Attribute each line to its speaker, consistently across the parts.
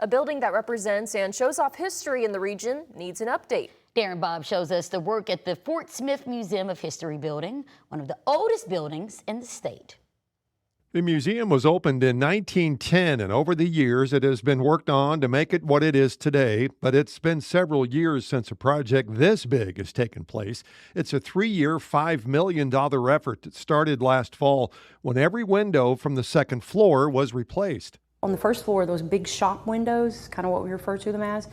Speaker 1: A building that represents and shows off history in the region needs an update.
Speaker 2: Darren Bob shows us the work at the Fort Smith Museum of History building, one of the oldest buildings in the state.
Speaker 3: The museum was opened in 1910, and over the years it has been worked on to make it what it is today. But it's been several years since a project this big has taken place. It's a 3-year, $5 million effort that started last fall when every window from the second floor was replaced.
Speaker 4: On the first floor, those big shop windows, kind of what we refer to them as,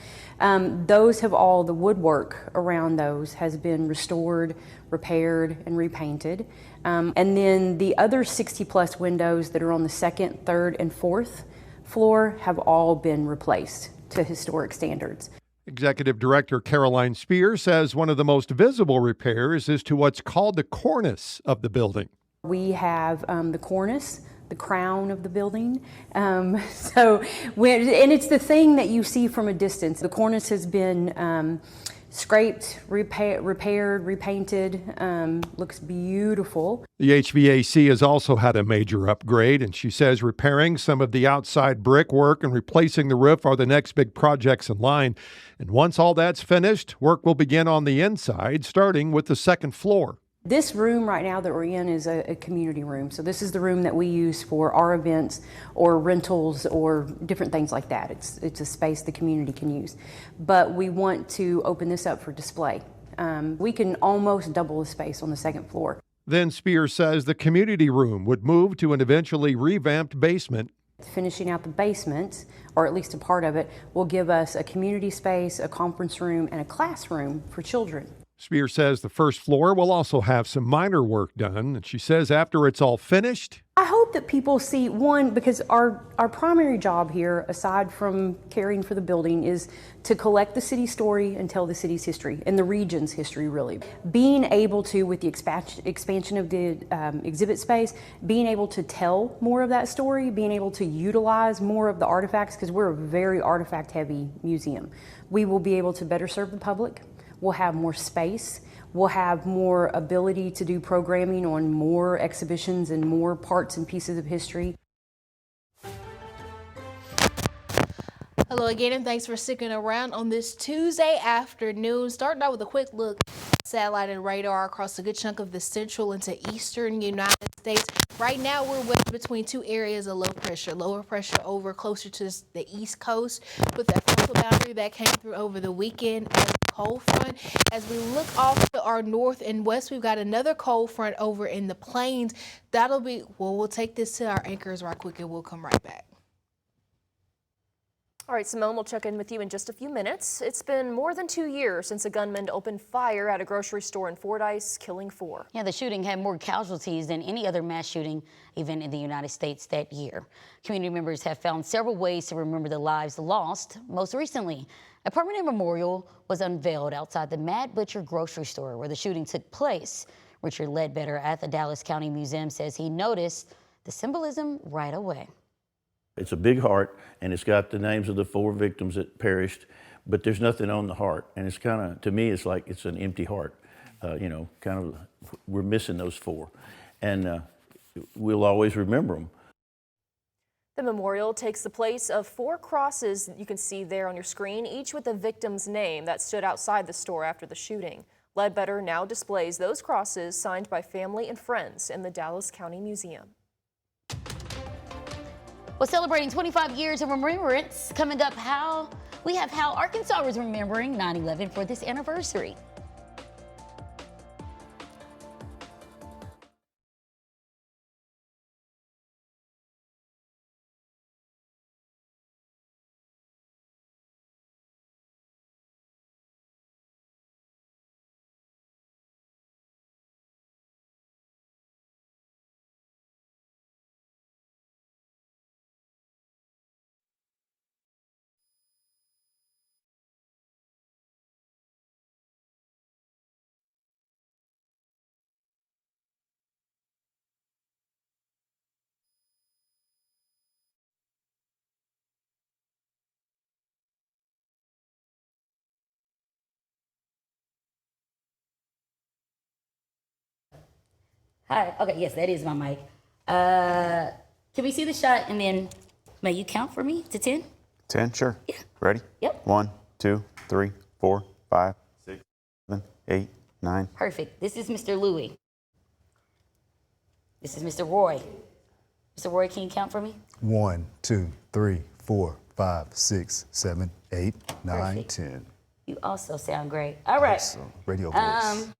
Speaker 4: those have all, the woodwork around those has been restored, repaired, and repainted. And then the other 60 plus windows that are on the second, third, and fourth floor have all been replaced to historic standards.
Speaker 3: Executive Director Caroline Spear says one of the most visible repairs is to what's called the cornice of the building.
Speaker 4: We have the cornice, the crown of the building. And it's the thing that you see from a distance. The cornice has been scraped, repaired, repainted, looks beautiful.
Speaker 3: The HVAC has also had a major upgrade, and she says repairing some of the outside brickwork and replacing the roof are the next big projects in line. And once all that's finished, work will begin on the inside, starting with the second floor.
Speaker 4: This room right now that we're in is a community room. So this is the room that we use for our events or rentals or different things like that. It's a space the community can use. But we want to open this up for display. We can almost double the space on the second floor.
Speaker 3: Then Spears says the community room would move to an eventually revamped basement.
Speaker 4: Finishing out the basement, or at least a part of it, will give us a community space, a conference room, and a classroom for children.
Speaker 3: Spear says the first floor will also have some minor work done, and she says after it's all finished,
Speaker 4: I hope that people see, one, because our primary job here, aside from caring for the building, is to collect the city story and tell the city's history, and the region's history, really. Being able to, with the expansion of the exhibit space, being able to tell more of that story, being able to utilize more of the artifacts, because we're a very artifact-heavy museum. We will be able to better serve the public. We'll have more space. We'll have more ability to do programming on more exhibitions and more parts and pieces of history.
Speaker 5: Hello again, and thanks for sticking around on this Tuesday afternoon. Starting out with a quick look at satellite and radar across a good chunk of the central into eastern United States. Right now, we're wedged between two areas of low pressure. Lower pressure over closer to the east coast with that coastal boundary that came through over the weekend as a cold front. As we look off to our north and west, we've got another cold front over in the plains. That'll be, well, we'll take this to our anchors right quick and we'll come right back.
Speaker 1: All right, Simone, we'll check in with you in just a few minutes. It's been more than 2 years since a gunman opened fire at a grocery store in Fordyce, killing 4.
Speaker 2: Yeah, the shooting had more casualties than any other mass shooting event in the United States that year. Community members have found several ways to remember the lives lost. Most recently, a permanent memorial was unveiled outside the Mad Butcher grocery store where the shooting took place. Richard Ledbetter at the Dallas County Museum says he noticed the symbolism right away.
Speaker 6: It's a big heart, and it's got the names of the 4 victims that perished, but there's nothing on the heart. And it's kind of, to me, it's like it's an empty heart. You know, kind of, we're missing those 4. And we'll always remember them.
Speaker 1: The memorial takes the place of 4 crosses you can see there on your screen, each with a victim's name that stood outside the store after the shooting. Ledbetter now displays those crosses signed by family and friends in the Dallas County Museum.
Speaker 2: Well, celebrating 25 years of remembrance, coming up how Arkansas is remembering 9/11 for this anniversary. Hi. Okay, yes, that is my mic. Can we see the shot and then may you count for me to 10?
Speaker 7: 10, sure. Ready?
Speaker 2: Yep.
Speaker 7: 1, 2, 3, 4, 5, 6, 7, 8, 9.
Speaker 2: Perfect. This is Mr. Louis. This is Mr. Roy. Mr. Roy, can you count for me?
Speaker 8: 1, 2, 3, 4, 5, 6, 7, 8, 9,
Speaker 2: Perfect.
Speaker 8: 10.
Speaker 2: You also sound great. All right.
Speaker 8: So, radio voice.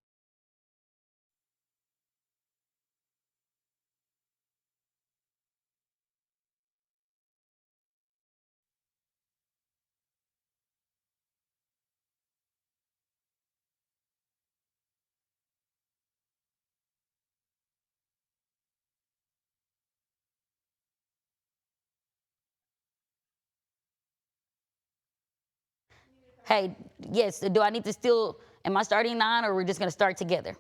Speaker 2: Hey, yes, do I need to still, am I starting 9 or we're just gonna start together?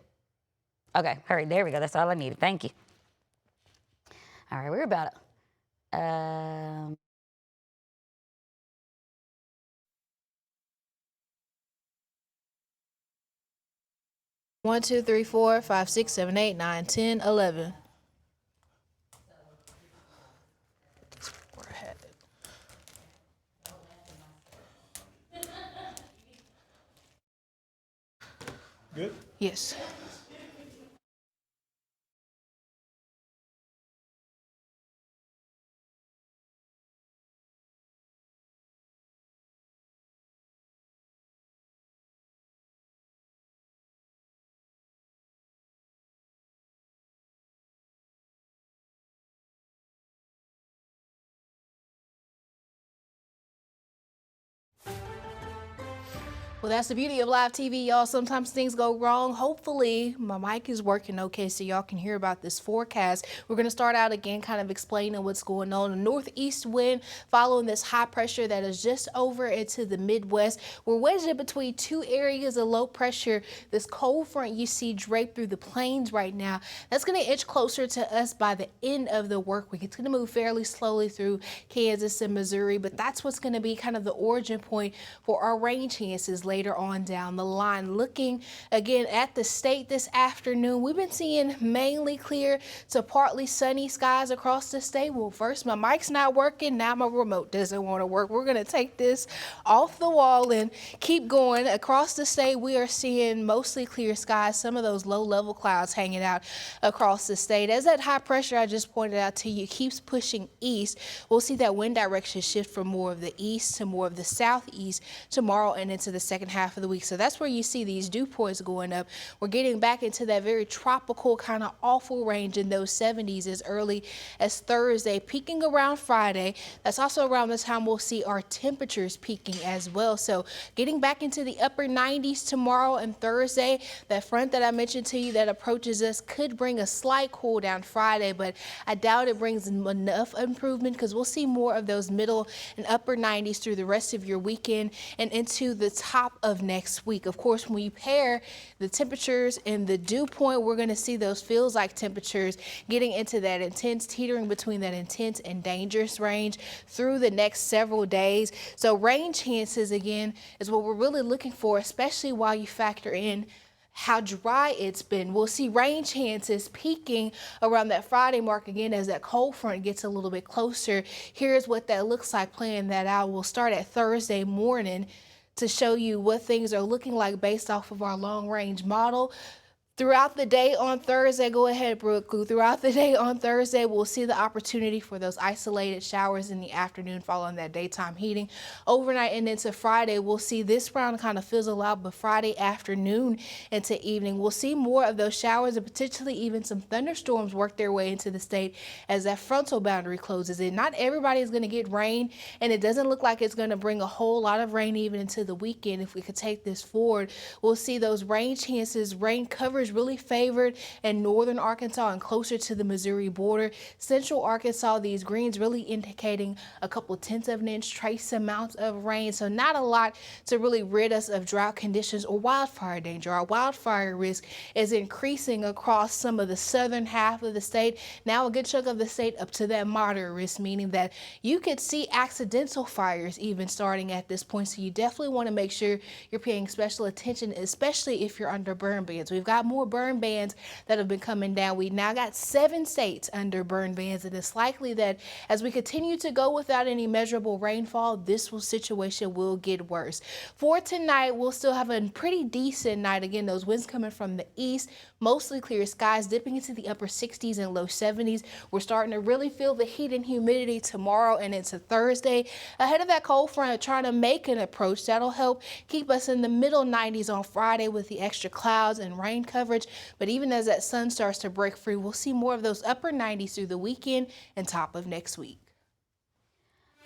Speaker 2: Okay, hurry, there we go, that's all I needed, thank you. All right, we're about,
Speaker 5: 1, 2, 3, 4, 5, 6, 7, 8, 9, 10, 11. Good? Yes. Well, that's the beauty of live TV, y'all. Sometimes things go wrong. Hopefully, my mic is working okay so y'all can hear about this forecast. We're going to start out again kind of explaining what's going on. A northeast wind following this high pressure that is just over into the Midwest. We're wedged in between two areas of low pressure. This cold front you see draped through the plains right now, that's going to inch closer to us by the end of the work week. It's going to move fairly slowly through Kansas and Missouri, but that's what's going to be kind of the origin point for our rain chances later on down the line. Looking again at the state this afternoon, we've been seeing mainly clear to partly sunny skies across the state. Well, first my mic's not working, now my remote doesn't want to work. We're going to take this off the wall and keep going. Across the state, we are seeing mostly clear skies, some of those low level clouds hanging out across the state. As that high pressure I just pointed out to you keeps pushing east, we'll see that wind direction shift from more of the east to more of the southeast tomorrow and into the second half of the week. So that's where you see these dew points going up. We're getting back into that very tropical kind of awful range in those 70s as early as Thursday, peaking around Friday. That's also around the time we'll see our temperatures peaking as well. So getting back into the upper 90s tomorrow and Thursday. That front that I mentioned to you that approaches us could bring a slight cool down Friday, but I doubt it brings enough improvement because we'll see more of those middle and upper 90s through the rest of your weekend and into the top of next week. Of course, when you pair the temperatures and the dew point, we're going to see those feels like temperatures getting into that intense, teetering between that intense and dangerous range through the next several days. So rain chances again is what we're really looking for, especially while you factor in how dry it's been. We'll see rain chances peaking around that Friday mark again as that cold front gets a little bit closer. Here's what that looks like playing that out. We'll start at Thursday morning to show you what things are looking like based off of our long range model. Throughout the day on Thursday, go ahead, Brooke. Throughout the day on Thursday, we'll see the opportunity for those isolated showers in the afternoon following that daytime heating. Overnight and into Friday, we'll see this round kind of fizzle out, but Friday afternoon into evening, we'll see more of those showers and potentially even some thunderstorms work their way into the state as that frontal boundary closes in. Not everybody is going to get rain, and it doesn't look like it's going to bring a whole lot of rain even into the weekend. If we could take this forward, we'll see those rain chances, rain coverage really favored in northern Arkansas and closer to the Missouri border. Central Arkansas, these greens really indicating a couple tenths of an inch, trace amounts of rain. So not a lot to really rid us of drought conditions or wildfire danger. Our wildfire risk is increasing across some of the southern half of the state. Now a good chunk of the state up to that moderate risk, meaning that you could see accidental fires even starting at this point. So you definitely want to make sure you're paying special attention, especially if you're under burn bans. We've got more more burn bans that have been coming down. We now got 7 states under burn bans, and it's likely that as we continue to go without any measurable rainfall, this situation will get worse. For tonight, we'll still have a pretty decent night. Again, those winds coming from the east, mostly clear skies, dipping into the upper 60s and low 70s. We're starting to really feel the heat and humidity tomorrow and into Thursday. Ahead of that cold front trying to make an approach, that'll help keep us in the middle 90s on Friday with the extra clouds and rain coverage. But even as that sun starts to break free, we'll see more of those upper 90s through the weekend and top of next week.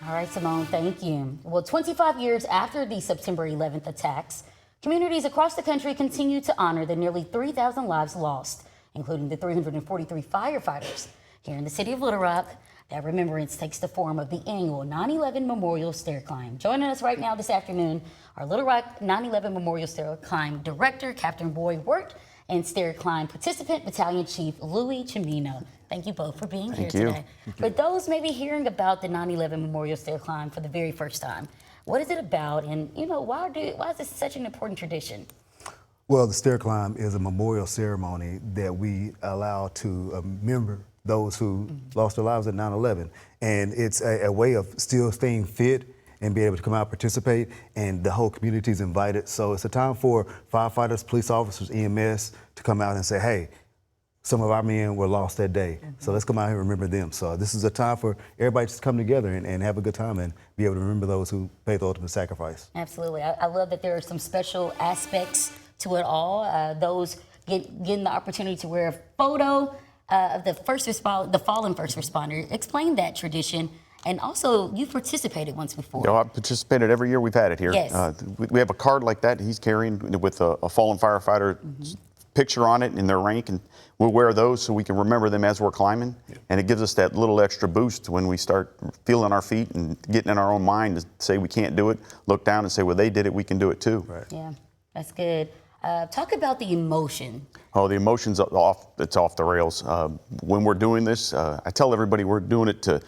Speaker 2: All right, Simone, thank you. Well, 25 years after the September 11th attacks, communities across the country continue to honor the nearly 3,000 lives lost, including the 343 firefighters. Here in the city of Little Rock, that remembrance takes the form of the annual 9/11 Memorial Stair Climb. Joining us right now this afternoon, our Little Rock 9/11 Memorial Stair Climb Director, Captain Boyd Wirt, and Stair Climb Participant Battalion Chief Louis Chimino. Thank you both for being here today. For those maybe hearing about the 9/11 Memorial Stair Climb for the very first time, what is it about, and why is this such an important tradition?
Speaker 8: Well, the stair climb is a memorial ceremony that we allow to remember those who lost their lives at 9/11. And it's a way of still staying fit and be able to come out and participate, and the whole community is invited. So it's a time for firefighters, police officers, EMS to come out and say, hey, some of our men were lost that day. So let's come out here and remember them. So this is a time for everybody to come together and have a good time and be able to remember those who paid the ultimate sacrifice.
Speaker 2: Absolutely. I love that there are some special aspects to it all. Those getting the opportunity to wear a photo of the fallen first responder. Explain that tradition. And also, you've participated once before.
Speaker 7: I've participated every year we've had it here.
Speaker 2: Yes.
Speaker 7: We have a card like that he's carrying with a fallen firefighter picture on it in their rank, and we'll wear those so we can remember them as we're climbing. And it gives us that little extra boost when we start feeling our feet and getting in our own mind to say we can't do it, look down and say, well, they did it, we can do it too.
Speaker 8: Right.
Speaker 2: Yeah, that's good. Talk about the emotion.
Speaker 7: Oh, the emotion's off. It's off the rails. When we're doing this, I tell everybody we're doing it to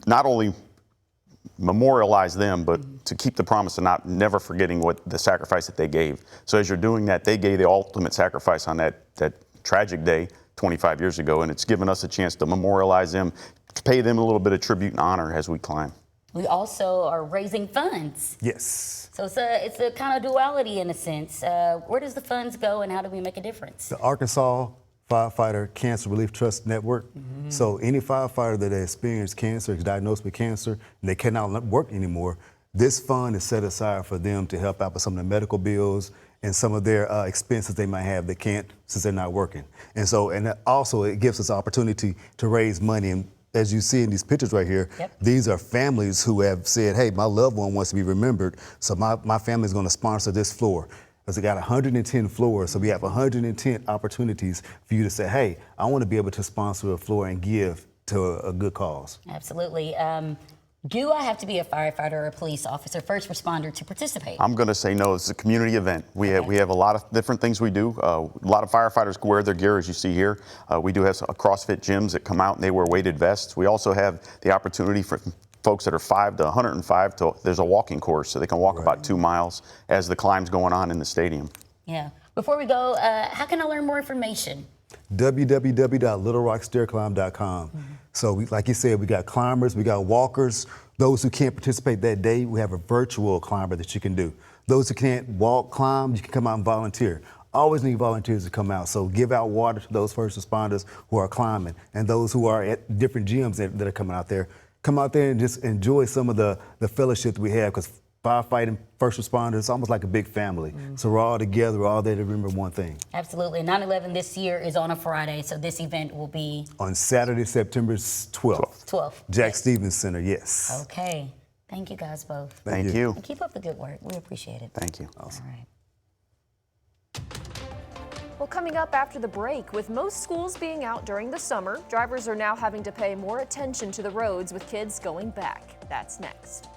Speaker 7: not only memorialize them, but to keep the promise of never forgetting what the sacrifice that they gave. So as you're doing that, they gave the ultimate sacrifice on that tragic day 25 years ago, and it's given us a chance to memorialize them, to pay them a little bit of tribute and honor as we climb.
Speaker 2: We also are raising funds.
Speaker 8: Yes.
Speaker 2: So it's a kind of duality in a sense. Where does the funds go and how do we make a difference?
Speaker 8: The Arkansas Firefighter Cancer Relief Trust Network. So any firefighter that has experienced cancer, is diagnosed with cancer, and they cannot work anymore, this fund is set aside for them to help out with some of the medical bills and some of their expenses they might have that can't since they're not working. And so, and also it gives us opportunity to raise money. And as you see in these pictures right here, these are families who have said, hey, my loved one wants to be remembered, so my family is going to sponsor this floor. Because it got 110 floors, so we have 110 opportunities for you to say, hey, I want to be able to sponsor a floor and give to a good cause.
Speaker 2: Absolutely. Do I have to be a firefighter or a police officer, first responder to participate?
Speaker 7: I'm going to say no. It's a community event. We have a lot of different things we do. A lot of firefighters wear their gear, as you see here. We do have CrossFit gyms that come out and they wear weighted vests. We also have the opportunity for folks that are 5 to 105 there's a walking course, so they can walk about 2 miles as the climb's going on in the stadium.
Speaker 2: Yeah. Before we go, how can I learn more information?
Speaker 8: www.littlerockstairclimb.com. So like you said, we got climbers, we got walkers. Those who can't participate that day, we have a virtual climber that you can do. Those who can't walk, climb, you can come out and volunteer. Always need volunteers to come out. So give out water to those first responders who are climbing and those who are at different gyms that are coming out there. Come out there and just enjoy some of the fellowship that we have, because firefighting, first responders, it's almost like a big family. So we're all together, we're all there to remember one thing.
Speaker 2: Absolutely. 9/11 this year is on a Friday, so this event will be
Speaker 8: on Saturday, September 12th.
Speaker 2: 12th.
Speaker 8: Jack Stevens Center, yes.
Speaker 2: Okay. Thank you guys both.
Speaker 7: Thank you.
Speaker 2: And keep up the good work. We appreciate it.
Speaker 7: Thank you.
Speaker 8: Awesome.
Speaker 2: All right.
Speaker 1: Well, coming up after the break, with most schools being out during the summer, drivers are now having to pay more attention to the roads with kids going back. That's next.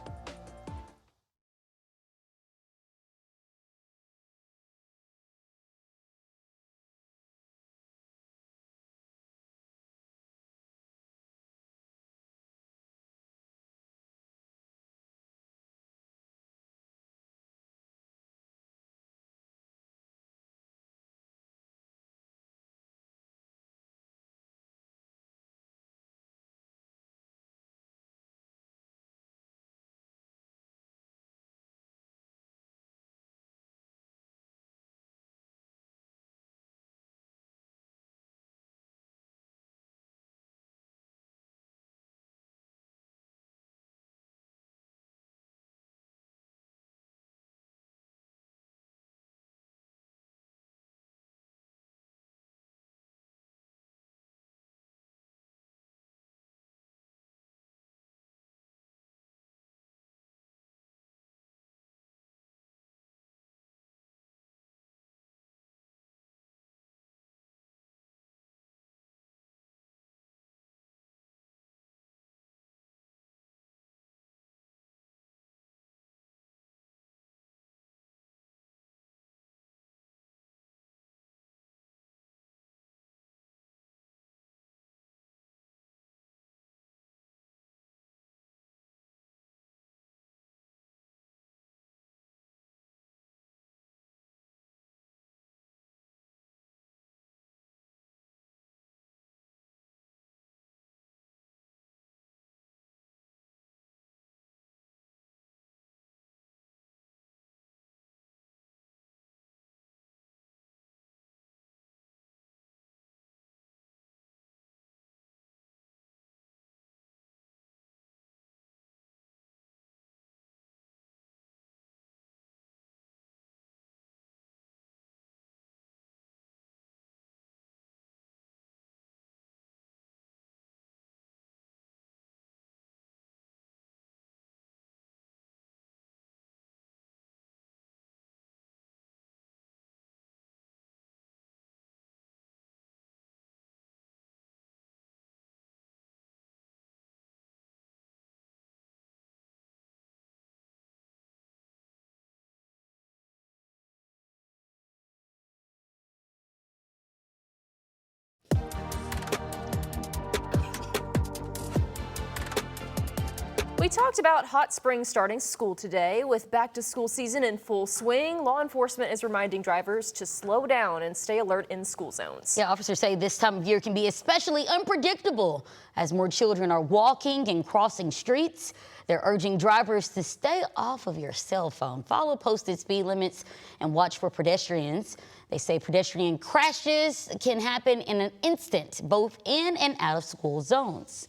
Speaker 1: We talked about Hot Springs starting school today. With back to school season in full swing, law enforcement is reminding drivers to slow down and stay alert in school zones.
Speaker 2: Yeah, officers say this time of year can be especially unpredictable as more children are walking and crossing streets. They're urging drivers to stay off of your cell phone, follow posted speed limits, and watch for pedestrians. They say pedestrian crashes can happen in an instant, both in and out of school zones.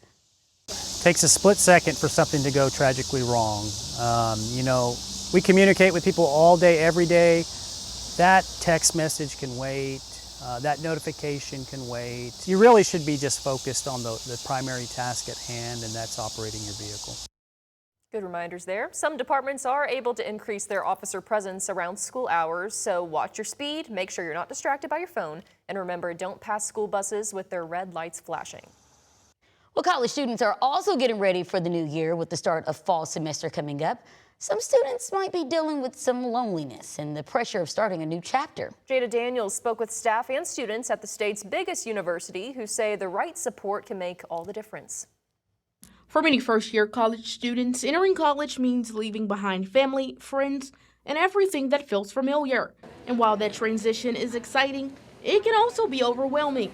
Speaker 9: Takes a split second for something to go tragically wrong. We communicate with people all day, every day. That text message can wait. That notification can wait. You really should be just focused on the primary task at hand, and that's operating your vehicle.
Speaker 1: Good reminders there. Some departments are able to increase their officer presence around school hours, so watch your speed, make sure you're not distracted by your phone, and remember, don't pass school buses with their red lights flashing.
Speaker 2: Well, college students are also getting ready for the new year with the start of fall semester coming up. Some students might be dealing with some loneliness and the pressure of starting a new chapter.
Speaker 1: Jada Daniels spoke with staff and students at the state's biggest university who say the right support can make all the difference.
Speaker 10: For many first-year college students, entering college means leaving behind family, friends, and everything that feels familiar. And while that transition is exciting, it can also be overwhelming.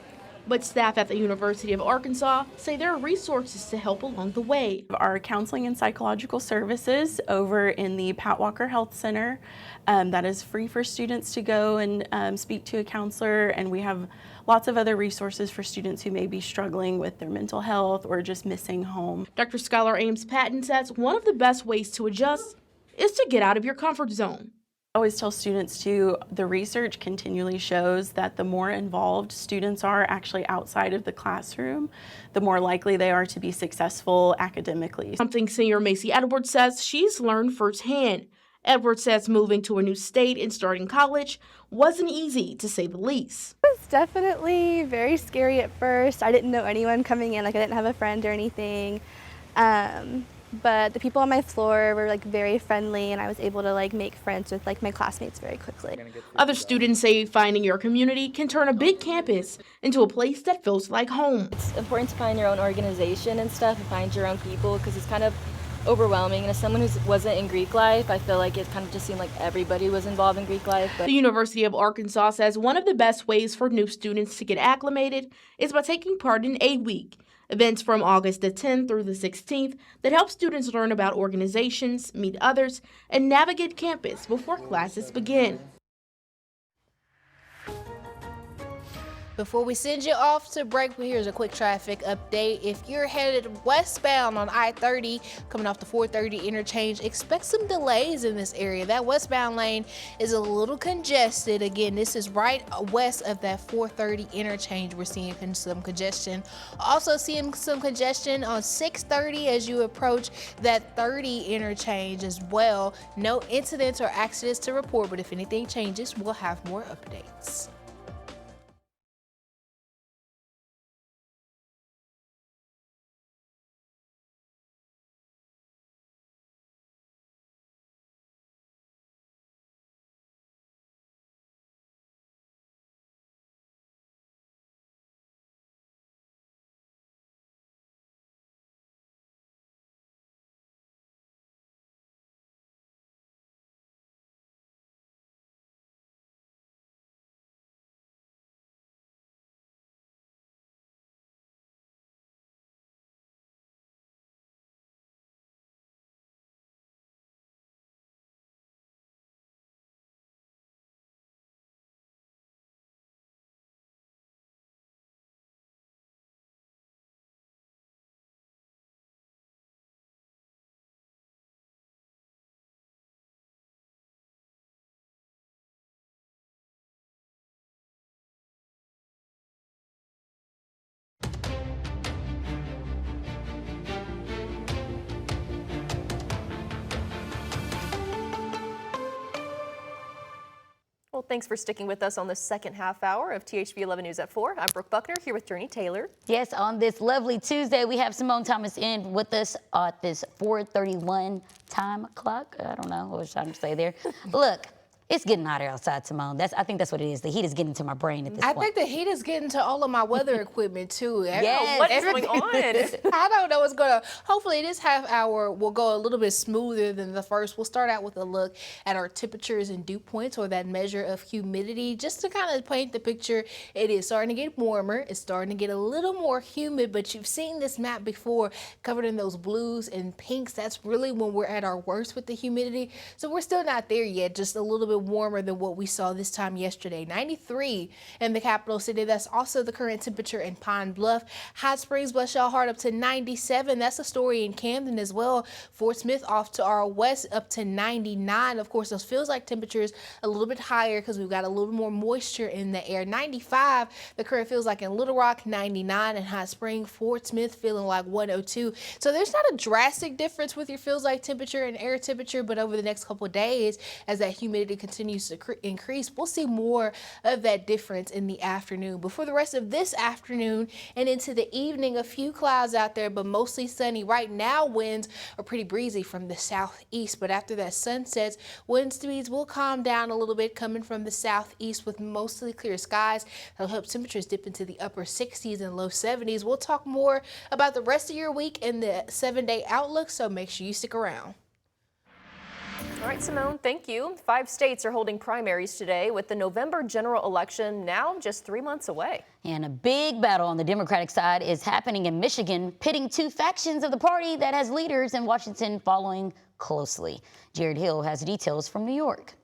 Speaker 10: But staff at the University of Arkansas say there are resources to help along the way.
Speaker 11: Our counseling and psychological services over in the Pat Walker Health Center. That is free for students to go and speak to a counselor, and we have lots of other resources for students who may be struggling with their mental health or just missing home.
Speaker 10: Dr. Skylar Ames Patton says one of the best ways to adjust is to get out of your comfort zone.
Speaker 11: I always tell students too, the research continually shows that the more involved students are actually outside of the classroom, the more likely they are to be successful academically.
Speaker 10: Something senior Macy Edwards says she's learned firsthand. Edwards says moving to a new state and starting college wasn't easy, to say the least.
Speaker 12: It was definitely very scary at first. I didn't know anyone coming in, I didn't have a friend or anything. But the people on my floor were very friendly, and I was able to make friends with my classmates very quickly.
Speaker 10: Other students say finding your community can turn a big campus into a place that feels like home.
Speaker 13: It's important to find your own organization and stuff and find your own people because it's kind of overwhelming. And as someone who wasn't in Greek life, I feel like it kind of just seemed like everybody was involved in Greek life.
Speaker 10: The University of Arkansas says one of the best ways for new students to get acclimated is by taking part in A Week. Events from August the 10th through the 16th that help students learn about organizations, meet others, and navigate campus before classes begin.
Speaker 5: Before we send you off to break, here's a quick traffic update. If you're headed westbound on I-30, coming off the 430 interchange, expect some delays in this area. That westbound lane is a little congested. Again, this is right west of that 430 interchange. We're seeing some congestion. Also seeing some congestion on 630 as you approach that 30 interchange as well. No incidents or accidents to report, but if anything changes, we'll have more updates.
Speaker 1: Well, thanks for sticking with us on the second half hour of THV 11 News at 4. I'm Brooke Buckner here with Journey Taylor.
Speaker 2: Yes, on this lovely Tuesday, we have Simone Thomas in with us at this 4:31 time clock. I don't know what I was trying to say there. Look, It's getting hotter outside, Simone. I think that's what it is. The heat is getting to my brain at this
Speaker 5: I
Speaker 2: point.
Speaker 5: think the heat is getting to all of my weather equipment too.
Speaker 2: Yes.
Speaker 1: What is going on?
Speaker 5: I don't know what's going to. Hopefully, this half hour will go a little bit smoother than the first. We'll start out with a look at our temperatures and dew points, or that measure of humidity, just to kind of paint the picture. It is starting to get warmer. It's starting to get a little more humid, but you've seen this map before, covered in those blues and pinks. That's really when we're at our worst with the humidity. So we're still not there yet, just a little bit warmer than what we saw this time yesterday. 93 in the capital city. That's also the current temperature in Pine Bluff. Hot Springs, bless y'all heart, up to 97. That's a story in Camden as well. Fort Smith off to our west, up to 99. Of course, those feels like temperatures a little bit higher because we've got a little more moisture in the air. 95, the current feels like in Little Rock. 99 in Hot Springs. Fort Smith feeling like 102. So there's not a drastic difference with your feels like temperature and air temperature, but over the next couple of days, as that humidity continues to increase, we'll see more of that difference in the afternoon. But for the rest of this afternoon and into the evening, a few clouds out there, but mostly sunny. Right now, winds are pretty breezy from the southeast, but after that sun sets, wind speeds will calm down a little bit, coming from the southeast with mostly clear skies. That'll help temperatures dip into the upper 60s and low 70s. We'll talk more about the rest of your week in the 7-day outlook, so make sure you stick around.
Speaker 1: All right, Simone, thank you. 5 states are holding primaries today, with the November general election now just 3 months away.
Speaker 2: And a big battle on the Democratic side is happening in Michigan, pitting two factions of the party that has leaders in Washington following closely. Jared Hill has details from New York.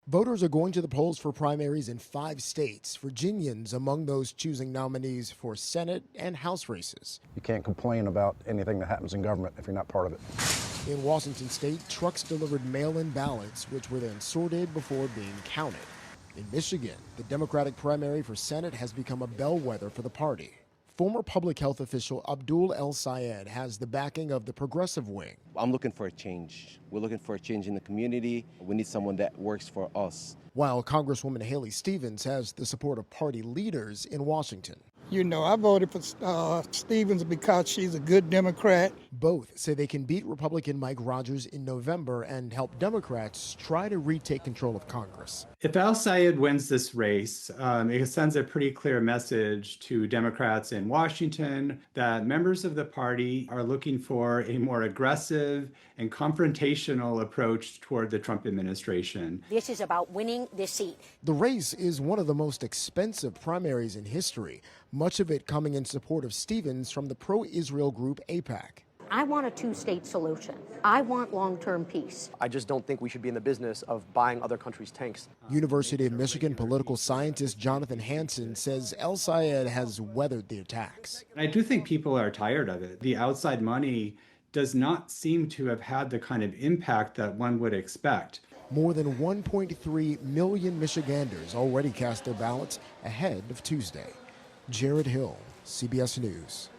Speaker 14: Voters are going to the polls for primaries in 5 states, Virginians among those choosing nominees for Senate and House races.
Speaker 15: You can't complain about anything that happens in government if you're not part of it.
Speaker 14: In Washington state, trucks delivered mail-in ballots, which were then sorted before being counted. In Michigan, the Democratic primary for Senate has become a bellwether for the party. Former public health official Abdul El Sayed has the backing of the progressive wing.
Speaker 16: I'm looking for a change. We're looking for a change in the community. We need someone that works for us.
Speaker 14: While Congresswoman Haley Stevens has the support of party leaders in Washington.
Speaker 17: You know, I voted for Stevens because she's a good Democrat.
Speaker 14: Both say they can beat Republican Mike Rogers in November and help Democrats try to retake control of Congress.
Speaker 18: If El Sayed wins this race, it sends a pretty clear message to Democrats in Washington that members of the party are looking for a more aggressive and confrontational approach toward the Trump administration.
Speaker 19: This is about winning this seat.
Speaker 14: The race is one of the most expensive primaries in history, much of it coming in support of Stevens from the pro-Israel group AIPAC.
Speaker 19: I want a two-state solution. I want long-term peace.
Speaker 20: I just don't think we should be in the business of buying other countries' tanks.
Speaker 14: University of Michigan political scientist Jonathan Hansen says El Sayed has weathered the attacks.
Speaker 18: I do think people are tired of it. The outside money does not seem to have had the kind of impact that one would expect.
Speaker 14: More than 1.3 million Michiganders already cast their ballots ahead of Tuesday. Jared Hill, CBS News.